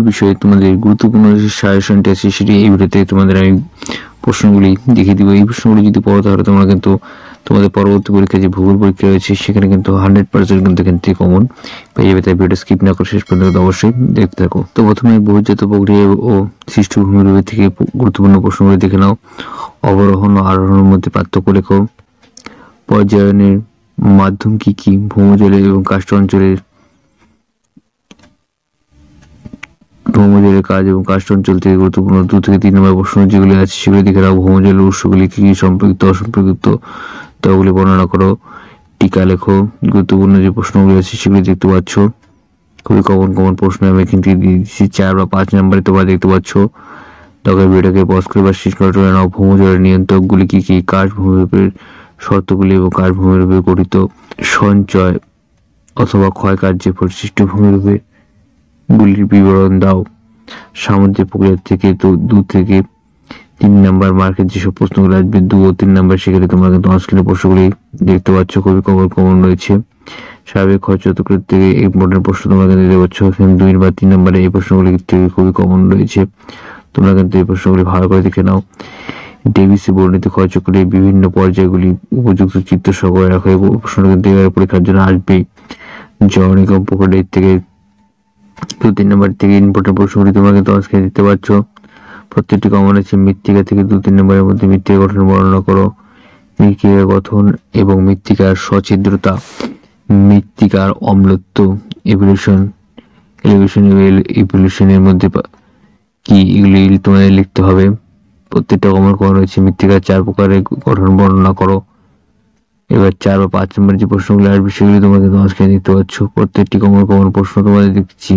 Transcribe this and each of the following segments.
বিষয়ে তোমাদের গুরুত্বপূর্ণ যে সাজেশনটি আছে সেটি এই ভিডিওতে তোমাদের আমি প্রশ্নগুলি দেখিয়ে দিব। এই প্রশ্নগুলি যদি পড়ো তাহলে তোমরা কিন্তু তোমাদের পরবর্তী পরীক্ষা যে ভূগোল পরীক্ষা রয়েছে সেখানে কিন্তু 100% কিন্তু এখান থেকে কমন পেয়ে যাবে। তাই ভিডিও স্কিপ না করে শেষ পর্যন্ত অবশ্যই দেখতে থাকো। তো প্রথমে বহুজাত প্রক্রিয়া ও সৃষ্ট ভূমিরূপের থেকে গুরুত্বপূর্ণ প্রশ্নগুলি দেখে নাও। অবরোহণ ও আরোহণের মধ্যে পার্থক্য লেখো। পর্যায়নের মাধ্যম কি কি? ভৌমজলের এবং কাষ্ঠ অঞ্চলের ভৌমজলের কাজ এবং কাষ্ঠ অঞ্চল থেকে গুরুত্বপূর্ণ 2 থেকে 3 নম্বর প্রশ্ন যেগুলি আছে সেগুলি দেখে নাও। ভৌমজলের উৎসগুলি কি কি? সম্পর্কিত অসম্পর্কিত তগুলি বর্ণনা করো। টিকা লেখো। গুরুত্বপূর্ণ যে প্রশ্নগুলি আছে সেগুলি দেখতে পাচ্ছ। খুবই কমন প্রশ্ন আমি এখান থেকে দিয়ে দিচ্ছি 4 বা 5 নম্বরে তোমরা দেখতে পাচ্ছ। তবে ভিডিওকে পজ করে বা শেষ করে নাও। ভৌমজলের নিয়ন্ত্রকগুলি কি কি? কার্স ভূমিরূপের শর্তগুলি এবং কার্স ভূমিরূপে গঠিত সঞ্চয় অথবা ক্ষয় কার্যে পরিশিষ্ট ভূমিরূপে গুলির বিবরণ দাও। সামুদ্রিক প্রক্রিয়া থেকে তো 2 থেকে 3 নম্বর মার্কের যেসব প্রশ্নগুলো আসবে 2 ও 3 নম্বর সেখানে তোমরা কিন্তু অনস্ক্রিনে প্রশ্নগুলি দেখতে পাচ্ছ। খুবই কমন রয়েছে। স্বাভাবিক ক্ষয় চক্র থেকে ইম্পর্টেন্ট প্রশ্ন তোমরা কিন্তু দেখতে পাচ্ছ। এখানে 2 বা 3 নম্বরে এই প্রশ্নগুলি থেকে খুবই কমন রয়েছে। তোমরা কিন্তু এই প্রশ্নগুলি ভালো করে দেখে নাও। ডেভিসে বর্ণিত ক্ষয়চক্রের বিভিন্ন পর্যায়গুলি উপযুক্ত চিত্র সহ করে রাখো। এই প্রশ্নটা কিন্তু এবার পরীক্ষার জন্য আসবেই। জনিকম প্রক্রিয়া থেকে 2-3 নম্বর থেকে ইম্পর্টেন্ট প্রশ্নগুলি তোমরা কিন্তু আজকে দিতে পারছো। প্রত্যেকটি কমন আছে। মৃত্তিকা থেকে 2-3 নম্বরের মধ্যে মৃত্তিকা গঠন বর্ণনা করো। মৃত্তিকার গঠন এবং মৃত্তিকার সছিদ্রতা, মৃত্তিকার অম্লত্ব, ইভলিউশনের মধ্যে কি এগুলি তোমাদের লিখতে হবে। প্রত্যেকটা কমন রয়েছে। মৃত্তিকার 4 প্রকারের গঠন বর্ণনা করো। এবার 4 বা 5 নম্বর যে প্রশ্নগুলো আসবে সেগুলি তোমরা কিন্তু আজকে দেখতে পাচ্ছ। প্রত্যেকটি কমন প্রশ্ন তোমাদের দিচ্ছি।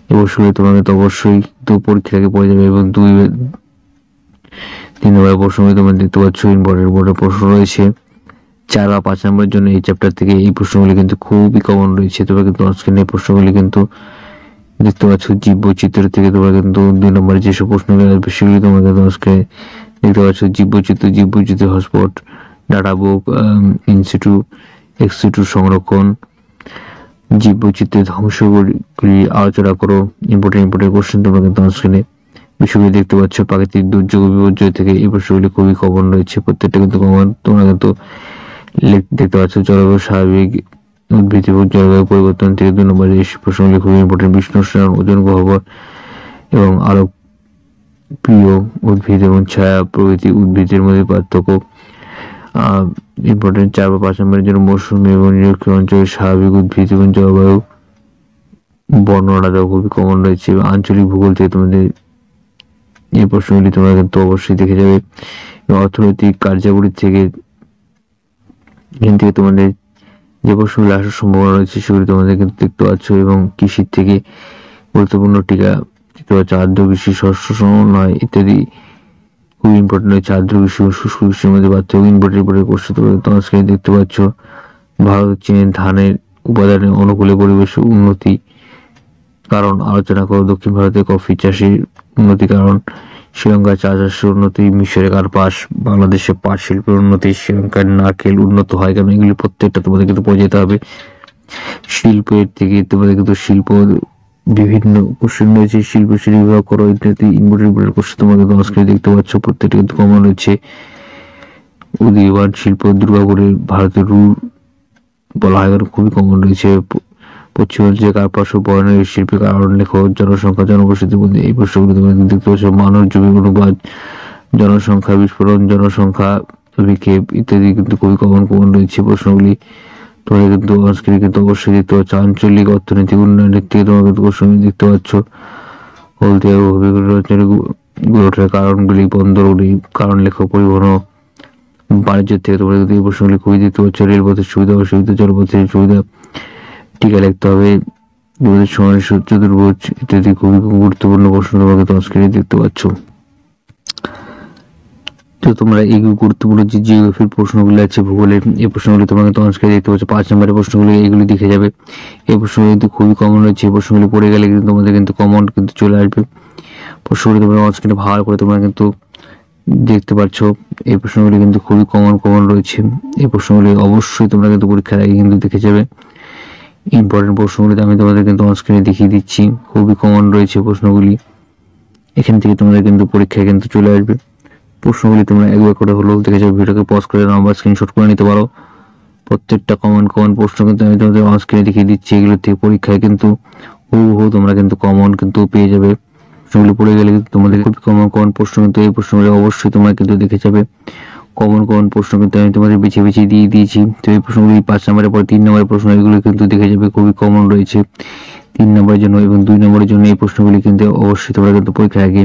এই প্রশ্নগুলি তোমাকে তো অবশ্যই তো পরীক্ষা থেকে পড়ে যাবে এবং 2-3 নম্বর প্রশ্নগুলি তোমরা দেখতে পাচ্ছ। ইম্পর্টেন্ট প্রশ্ন রয়েছে 4 বা 5 নম্বরের জন্য এই চ্যাপ্টার থেকে এই প্রশ্নগুলি কিন্তু খুবই কমন রয়েছে। তোমরা কিন্তু আজকে এই প্রশ্নগুলি কিন্তু দেখতে পাচ্ছ। জীববৈচিত্র্য থেকে তোমরা কিন্তু 2 নম্বরের যেসব প্রশ্নগুলি আসবে সেগুলি তোমরা কিন্তু আজকে দেখতে পাচ্ছ। জীববৈচিত্র্য hotspot, data book, in situ ex situ সংরক্ষণ, জীববৈচিত্র্যের ধ্বংসগুলি আলোচনা করো। ইম্পর্টেন্ট কোশ্চেন তোমরা কিন্তু অনস্ক্রিনে বিষয়গুলি দেখতে পাচ্ছ। প্রাকৃতিক দুর্যোগ বিপর্যয় থেকে এই প্রশ্নগুলি খুবই কমন রয়েছে। প্রত্যেকটা কিন্তু কমন তোমরা কিন্তু দেখতে পাচ্ছ। জলবায়ু স্বাভাবিক উদ্ভিদ এবং জলবায়ু পরিবর্তন থেকে 2 নম্বরে এই প্রশ্নগুলি খুবই ইম্পর্টেন্ট। বিষ্ণুস্নান, ওজন গহ্বর এবং আলোক প্রিয় উদ্ভিদ এবং ছায়া প্রভৃতি উদ্ভিদের মধ্যে পার্থক্য। ইম্পর্টেন্ট 4 বা 5 নম্বরের জন্য মৌসুমী এবং নিরক্ষীয় অঞ্চলের স্বাভাবিক উদ্ভিদ এবং জলবায়ু বর্ণনা দেওয়া খুবই কমন রয়েছে। আঞ্চলিক ভূগোল থেকে তোমাদের এই প্রশ্নগুলি তোমরা কিন্তু অবশ্যই দেখে যাবে। অর্থনৈতিক কার্যাবলী থেকে এখান থেকে তোমাদের যে প্রশ্নগুলি আসার সম্ভাবনা রয়েছে সেগুলি তোমাদের কিন্তু দেখতে পাচ্ছ। এবং কৃষির থেকে গুরুত্বপূর্ণ টিকা দেখতে পাচ্ছ। আর্দ্র কৃষি, শস্য সমন্বয় ইত্যাদি খুব ইম্পর্টেন্ট রয়েছে। আর্দ্র কৃষি ও শুষ্ক কৃষির মধ্যে পার্থক্য ইম্পর্টেন্ট কোশ্চেন তোমরা স্ক্রিনে দেখতে পাচ্ছ। ভারত চীনের ধানের উপাদানের অনুকূলে পরিবেশ উন্নতি কারণ আলোচনা করো। দক্ষিণ ভারতে কফি চাষের উন্নতি কারণ, শ্রীলঙ্কার চা চাষের উন্নতি, মিশরে কার্পাস, বাংলাদেশে পাট শিল্পের উন্নতি, শ্রীলঙ্কার নারকেল উন্নত হয় কেন, এগুলি প্রত্যেকটা তোমাদের কিন্তু পড়ে যেতে হবে। শিল্পের থেকে তোমাদের কিন্তু শিল্প বিভিন্ন কোশ্চেন রয়েছে। শিল্প শ্রেণী বিভাগ করো ইত্যাদি ইম্পর্টেন্ট কোশ্চেন তোমরা কিন্তু স্ক্রিনে দেখতে পাচ্ছ। প্রত্যেকটা কিন্তু কমন রয়েছে। উদীয়মান শিল্প দুর্গাপুরের ভারতের রুল বলা হয় খুবই কমন রয়েছে। পশ্চিমাঞ্চলে কার্পাস ও বর্ণের শিল্পের কারণ লেখো। জনসংখ্যা জনবসতির মধ্যে এই প্রশ্নগুলো তোমরা দেখতে পাচ্ছ। মানব জমি অনুবাদ, জনসংখ্যা বিস্ফোরণ, জনসংখ্যা অভিক্ষেপ ইত্যাদি কিন্তু খুবই কমন রয়েছে প্রশ্নগুলি। তোমরা কিন্তু স্ক্রিনে কিন্তু অবশ্যই দেখতে পাচ্ছ। আঞ্চলিক অর্থনৈতিক উন্নয়নের থেকে তোমরা কিন্তু প্রশ্নগুলি দেখতে পাচ্ছ। হলদিয়া ও গড়ে ওঠার কারণগুলি, বন্দরগুলি কারণ লেখো। পরিবহন বাণিজ্য থেকে তোমরা কিন্তু এই প্রশ্নগুলি খুবই দেখতে পাচ্ছ। রেলপথের সুবিধা অসুবিধা, জলপথের সুবিধা, টিকা লিখতে হবে। চতুর্ভুজ ইত্যাদি খুবই গুরুত্বপূর্ণ প্রশ্ন তোমরা কিন্তু স্ক্রিনে দেখতে পাচ্ছ। তো তোমরা এই গুরুত্বপূর্ণ যে জিওগ্রাফির প্রশ্নগুলি আছে ভূগোলের, এই প্রশ্নগুলি তোমরা কিন্তু স্ক্রিনে দেখতে পাচ্ছ। 5 নম্বরের প্রশ্নগুলি এগুলি দেখে যাবে। এই প্রশ্নগুলি কিন্তু খুবই কমন রয়েছে। এই প্রশ্নগুলি পড়ে গেলে কিন্তু তোমাদের কিন্তু কমন কিন্তু চলে আসবে। প্রশ্নগুলি তোমরা স্ক্রিনে ভালো করে তোমরা কিন্তু দেখতে পাচ্ছ। এই প্রশ্নগুলি কিন্তু খুবই কমন রয়েছে। এই প্রশ্নগুলি অবশ্যই তোমরা কিন্তু পরীক্ষার আগে কিন্তু দেখে যাবে। ইম্পর্টেন্ট প্রশ্নগুলিতে আমি তোমাদের কিন্তু অন স্ক্রিনে দেখিয়ে দিচ্ছি, খুবই কমন রয়েছে প্রশ্নগুলি। এখান থেকে তোমাদের কিন্তু পরীক্ষায় কিন্তু চলে আসবে। প্রশ্নগুলি তোমরা একবার করে হলেও দেখে যাবে, ভিডিওকে পজ করে নাম্বার স্ক্রিনশট করে নিতে পারো। প্রত্যেকটা কমন প্রশ্ন কিন্তু আমি তোমাদের অন স্ক্রিনে দেখিয়ে দিচ্ছি, এগুলো থেকে পরীক্ষায় কিন্তু হুবহু তোমরা কিন্তু কমন কিন্তু পেয়ে যাবে। প্রশ্নগুলি পড়ে গেলে কিন্তু তোমাদের খুব কমন প্রশ্ন কিন্তু এই প্রশ্নগুলি অবশ্যই তোমরা কিন্তু দেখে যাবে। কমন প্রশ্ন কিন্তু আমি তোমাদের বেছে বেছে দিয়ে দিয়েছি। তো এই প্রশ্নগুলি 5 নম্বরের পর 3 নম্বরের প্রশ্ন, এগুলো কিন্তু দেখে যাবে, খুবই কমন রয়েছে 3 নম্বরের জন্য এবং 2 নম্বরের জন্য। এই প্রশ্নগুলি কিন্তু অবশ্যই তোমরা কিন্তু পরীক্ষার আগে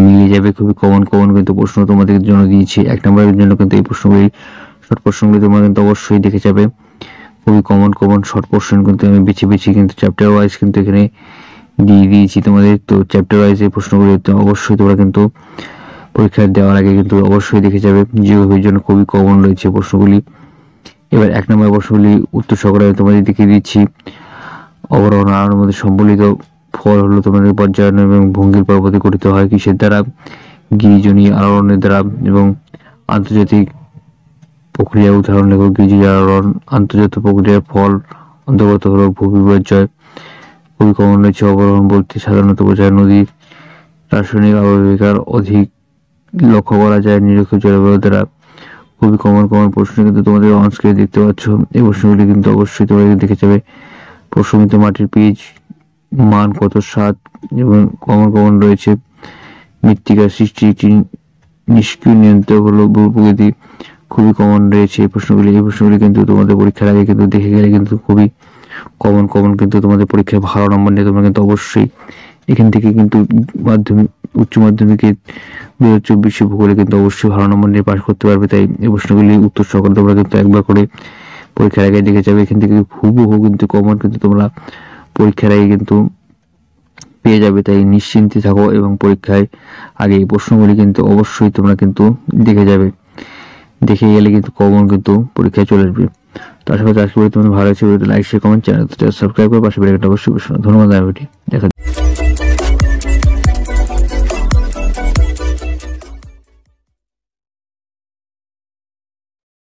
মিলে যাবে, খুবই কমন কিন্তু প্রশ্ন তোমাদের জন্য দিয়েছি। 1 নম্বরের জন্য কিন্তু এই প্রশ্নগুলি শর্ট প্রশ্নগুলি তোমরা কিন্তু অবশ্যই দেখে যাবে, খুবই কমন শর্ট প্রশ্ন কিন্তু আমি বেছে বেছে কিন্তু চ্যাপ্টার ওয়াইজ কিন্তু এখানে দিয়ে দিয়েছি তোমাদের। তো চ্যাপ্টার ওয়াইজ এই প্রশ্নগুলি অবশ্যই তোমরা কিন্তু পরীক্ষা দেওয়ার আগে কিন্তু অবশ্যই দেখে যাবে, জিওগ্রাফির জন্য খুবই কমন রয়েছে প্রশ্নগুলি। এবার 1 নম্বর প্রশ্নগুলি উত্তর সহকারে আমি তোমাদের দেখিয়ে দিচ্ছি। অবরোহণ আরোহণের মধ্যে সম্বলিত ফল হলো তোমাদের পর্যায়ন এবং ভঙ্গির পর্বতে গঠিত হয় কিসের দ্বারা? গিরিজনী আরোহণের দ্বারা। এবং আন্তর্জাতিক প্রক্রিয়া উদাহরণ লেখো। গিরিজনী আরোহণ আন্তর্জাতিক প্রক্রিয়ার ফল অন্তর্গত হলো ভূবিপর্যয়, খুবই কমন রয়েছে। অবরোহণ বলতে সাধারণত বোঝায় নদীর রাসায়নিক আবহাওয়ার অধিক লক্ষ্য করা যায় নিরক্ষীয় জলবায়ু দ্বারা, খুবই কমন প্রশ্ন কিন্তু তোমাদের অন স্ক্রিনে দেখতে পাচ্ছ। এই প্রশ্নগুলি কিন্তু অবশ্যই তোমরা দেখে যাবে। প্রশ্নমিত মাটির পিএইচ মান কত? 7। এবং কমন রয়েছে। মৃত্তিকার সৃষ্টি একটি নিষ্ক্রিয় নিয়ন্ত্রক হলো ভূপ্রকৃতি, খুবই কমন রয়েছে এই প্রশ্নগুলি কিন্তু তোমাদের পরীক্ষার আগে কিন্তু দেখে গেলে কিন্তু খুবই কমন কিন্তু তোমাদের পরীক্ষায় ভালো নম্বর নিয়ে তোমরা কিন্তু অবশ্যই এখান থেকে কিন্তু উচ্চ মাধ্যমিকে 2024 ভূগোলে কিন্তু অবশ্যই ভালো নম্বর নিয়ে পাশ করতে পারবে। তাই এই প্রশ্নগুলি উত্তর সহকারে তোমরা কিন্তু একবার করে পরীক্ষার আগে দেখে যাবে। এখান থেকে হুবহু কিন্তু কমন কিন্তু তোমরা পরীক্ষার আগে কিন্তু পেয়ে যাবে, তাই নিশ্চিন্তে থাকো এবং পরীক্ষায় আগে এই প্রশ্নগুলি কিন্তু অবশ্যই তোমরা কিন্তু দেখে যাবে। দেখে গেলে কিন্তু কমন কিন্তু পরীক্ষায় চলে আসবে। তো আশা করি আজকে তোমাদের ভালো আছে। Like share comment channel subscribe করে পাশে বেল আইকনটা অবশ্যই প্রেস করো। ধন্যবাদ। দেখা